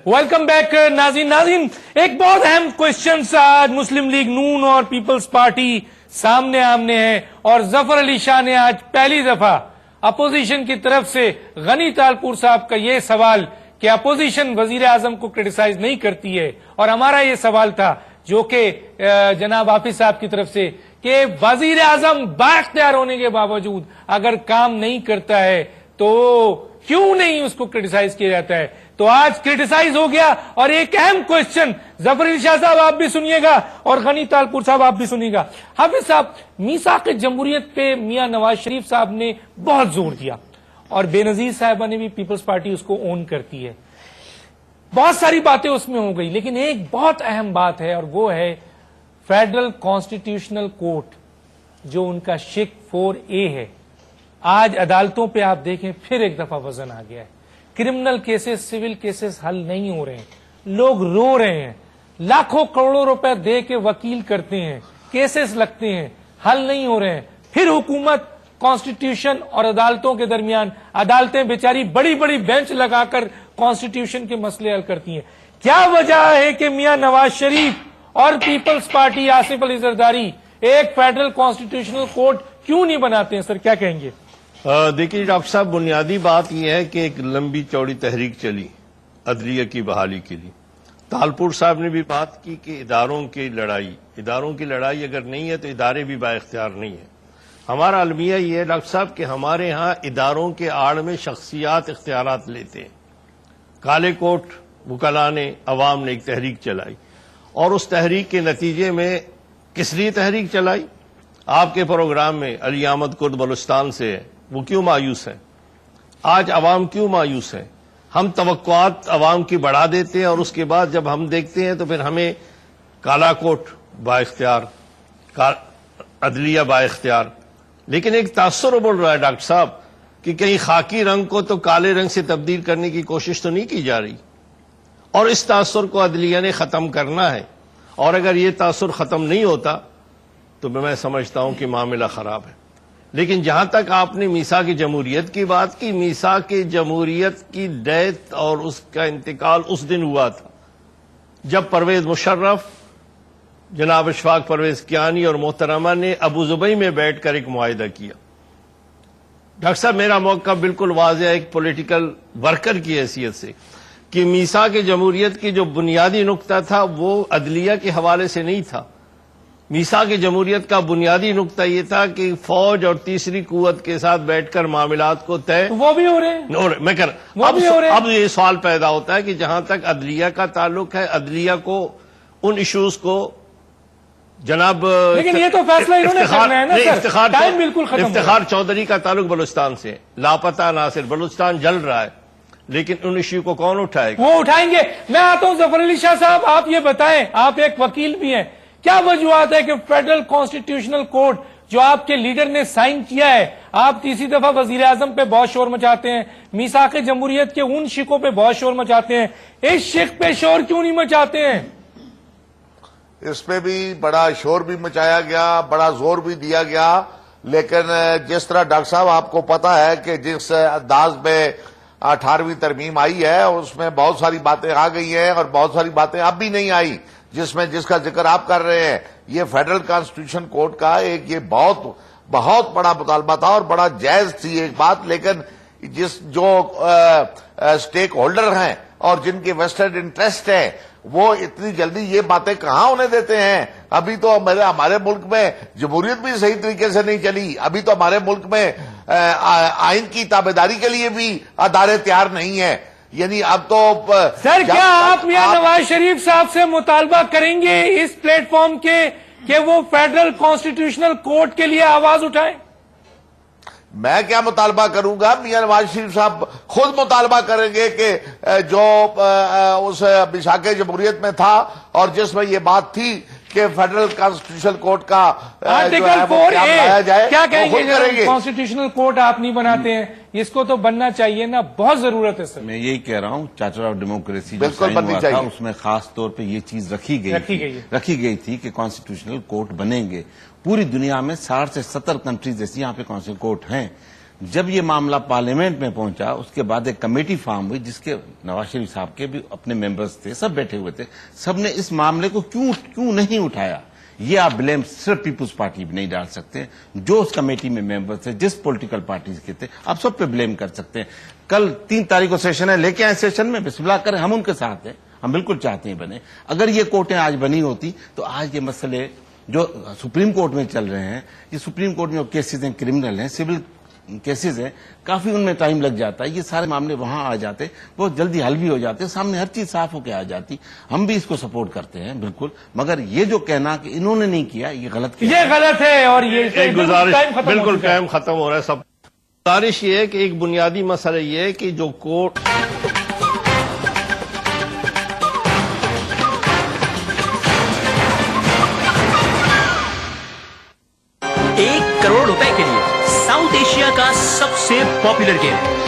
Welcome back नाज़रीन एक बहुत अहम क्वेश्चन आज मुस्लिम लीग नून और पीपल्स पार्टी सामने आमने है और जफर अली शाह ने आज पहली दफा अपोजिशन की तरफ से गनी तालपुर साहब का ये सवाल कि अपोजिशन वजीर आजम को क्रिटिसाइज नहीं करती है और हमारा ये सवाल था जो कि जनाब हाफिज साहब की तरफ से कि वजीर आजम बाख्तियार होने के बावजूद अगर काम नहीं करता है तो क्यों नहीं उसको क्रिटिसाइज किया जाता है। तो आज क्रिटिसाइज हो गया और एक अहम क्वेश्चन जफर अली शाह साहब आप भी सुनिएगा और गनी तालपुर साहब आप भी सुनिएगा। हाफिज साहब, मीसाक जमहूरियत पे मियां नवाज शरीफ साहब ने बहुत जोर दिया और बेनजीर साहिबा ने भी पीपल्स पार्टी उसको ओन करती है। बहुत सारी बातें उसमें हो गई, लेकिन एक बहुत अहम बात है और वो है फेडरल कॉन्स्टिट्यूशनल कोर्ट जो उनका शिक 4A है। आज अदालतों पे आप देखें फिर एक दफा वजन आ गया है। क्रिमिनल केसेस, सिविल केसेस हल नहीं हो रहे हैं, लोग रो रहे हैं, लाखों करोड़ों रुपए दे के वकील करते हैं, केसेस लगते हैं, हल नहीं हो रहे हैं। फिर हुकूमत कॉन्स्टिट्यूशन और अदालतों के दरमियान, अदालतें बेचारी बड़ी बड़ी बेंच लगाकर कॉन्स्टिट्यूशन के मसले हल करती हैं। क्या वजह है कि मियां नवाज शरीफ और पीपल्स पार्टी आसिफ अली जरदारी एक फेडरल कॉन्स्टिट्यूशनल कोर्ट क्यों नहीं बनाते हैं? सर क्या कहेंगे? देखिए डॉक्टर साहब, बुनियादी बात यह है कि एक लंबी चौड़ी तहरीक चली अदलिया की बहाली के लिए। तालपुर साहब ने भी बात की कि इदारों की लड़ाई अगर नहीं है तो इदारे भी बाइख्तियार नहीं है। हमारा अलमिया ये है डॉक्टर साहब कि हमारे यहाँ इदारों के आड़ में शख्सियात इख्तियारात लेते हैं। काले कोट वकला ने, अवाम ने एक तहरीक चलाई और उस तहरीक के नतीजे में किस लिए तहरीक चलाई? आपके प्रोग्राम में अली अहमद कुर्द बलूचिस्तान से है, वो क्यों मायूस है? आज अवाम क्यों मायूस है? हम तवक्कुआत अवाम की बढ़ा देते हैं और उसके बाद जब हम देखते हैं तो फिर हमें काला कोट बाइख्तियार, अदलिया बाइख्तियार। लेकिन एक तासुर बोल रहा है डॉक्टर साहब कि कहीं खाकी रंग को तो काले रंग से तब्दील करने की कोशिश तो नहीं की जा रही और इस तासुर को अदलिया ने खत्म करना है। और अगर ये तासुर खत्म नहीं होता तो मैं समझता हूं कि मामला खराब है। लेकिन जहां तक आपने मीसाक जमहूरियत की बात की, मीसाक जमहूरियत की डेथ और उसका इंतकाल उस दिन हुआ था जब परवेज मुशर्रफ, जनाब अशफाक परवेज कियानी और मोहतरमा ने अबू जुबई में बैठकर एक मुआहिदा किया। डॉक्टर साहब, मेरा मौका बिल्कुल वाज़ेह है एक पॉलिटिकल वर्कर की हैसियत से कि मीसाक जमहूरियत की जो बुनियादी नुक्ता था वो अदलिया के हवाले से नहीं था। मीसाक जमहूरियत का बुनियादी नुक्ता ये था कि फौज और तीसरी कुव्वत के साथ बैठकर मामलात को तय, वो भी हो रहे हैं। अब ये सवाल पैदा होता है कि जहां तक अदलिया का ताल्लुक है, अदलिया को उन इश्यूज को जनाब, लेकिन ये तो फैसला इन्होंने करना है ना सर, टाइम बिल्कुल खत्म। इफ्तिखार चौधरी का ताल्लुक बलूचिस्तान से, लापता नासिर, बलूचिस्तान जल रहा है, लेकिन उन इश्यू को कौन उठाएगा? वो उठाएंगे। मैं आता हूं जफर अली शाह साहब, आप ये बताएं, आप एक वकील भी हैं, क्या वजूहत है कि फेडरल कॉन्स्टिट्यूशनल कोर्ट जो आपके लीडर ने साइन किया है, आप तीसरी दफा वजीर आजम पे बहुत शोर मचाते हैं, मीसाक जमहूरियत के उन शिकों पे बहुत शोर मचाते हैं, इस शिक पे शोर क्यों नहीं मचाते हैं? इस पे भी बड़ा शोर भी मचाया गया, बड़ा जोर भी दिया गया, लेकिन जिस तरह डॉक्टर साहब आपको पता है कि जिस अंदाज में 18वीं तरमीम आई है उसमें बहुत सारी बातें आ गई हैं और बहुत सारी बातें अब भी नहीं आई जिसका जिक्र आप कर रहे हैं। ये फेडरल कॉन्स्टिट्यूशन कोर्ट का एक ये बहुत बड़ा मुतालबा था और बड़ा जायज थी एक बात, लेकिन जो स्टेक होल्डर हैं और जिनके वेस्टेड इंटरेस्ट है वो इतनी जल्दी ये बातें कहां होने देते हैं। अभी तो हमारे मुल्क में जमहूरियत भी सही तरीके से नहीं चली, अभी तो हमारे मुल्क में आइन की ताबेदारी के लिए भी अदारे तैयार नहीं है। यानी अब तो सर क्या आप मियां नवाज शरीफ साहब से मुतालबा करेंगे इस प्लेटफॉर्म के कि वो फेडरल कॉन्स्टिट्यूशनल कोर्ट के लिए आवाज उठाएं? मैं क्या मुतालबा करूंगा, मियां नवाज शरीफ साहब खुद मुतालबा करेंगे कि जो उस मीसाक जमहूरियत में था और जिसमें ये बात थी कि फेडरल कॉन्स्टिट्यूशनल कोर्ट का आर्टिकल 4A जाए, क्या कहेंगे? कॉन्स्टिट्यूशनल कोर्ट आप नहीं बनाते हैं, इसको तो बनना चाहिए ना, बहुत जरूरत है सर। मैं यही कह रहा हूँ, चार्टर ऑफ डेमोक्रेसी बिल्कुल बननी चाहिए, उसमें खास तौर पे ये चीज रखी गई थी कि कॉन्स्टिट्यूशनल कोर्ट बनेंगे। पूरी दुनिया में 60 से 70 कंट्रीज जैसी यहाँ पे कॉन्स्टिट्यूशनल कोर्ट हैं, جب یہ معاملہ پارلیمنٹ میں پہنچا اس کے بعد ایک کمیٹی فارم ہوئی جس کے نواز شریف صاحب کے بھی اپنے ممبرز تھے, سب بیٹھے ہوئے تھے, سب نے اس معاملے کو کیوں نہیں اٹھایا. یہ آپ بلیم صرف پیپلز پارٹی پہ نہیں ڈال سکتے, جو اس کمیٹی میں ممبر تھے جس پولیٹیکل پارٹیز کے تھے آپ سب پہ بلیم کر سکتے ہیں. کل 3 تاریخ کو سیشن ہے, لے کے آئے سیشن میں, بسم اللہ کریں, ہم ان کے ساتھ ہیں, ہم بالکل چاہتے ہیں بنے. اگر یہ کورٹیں آج بنی ہوتی تو آج یہ مسئلے جو سپریم کورٹ میں چل رہے ہیں, یہ سپریم کورٹ میں جو کیسز ہیں کرمنل ہیں, سول کیسز ہیں, کافی ان میں ٹائم لگ جاتا ہے. یہ سارے معاملے وہاں آ جاتے, بہت جلدی حل بھی ہو جاتے, سامنے ہر چیز صاف ہو کے آ جاتی. ہم بھی اس کو سپورٹ کرتے ہیں بالکل, مگر یہ جو کہنا کہ انہوں نے نہیں کیا یہ غلط کیا, یہ غلط ہے. اور یہ ایک گزارش, بالکل ٹائم ختم ہو رہا ہے سب. گزارش یہ ہے کہ ایک بنیادی مسئلہ یہ ہے کہ جو کورٹ 1 करोड़ रुपए के लिए साउथ एशिया का सबसे पॉपुलर गेम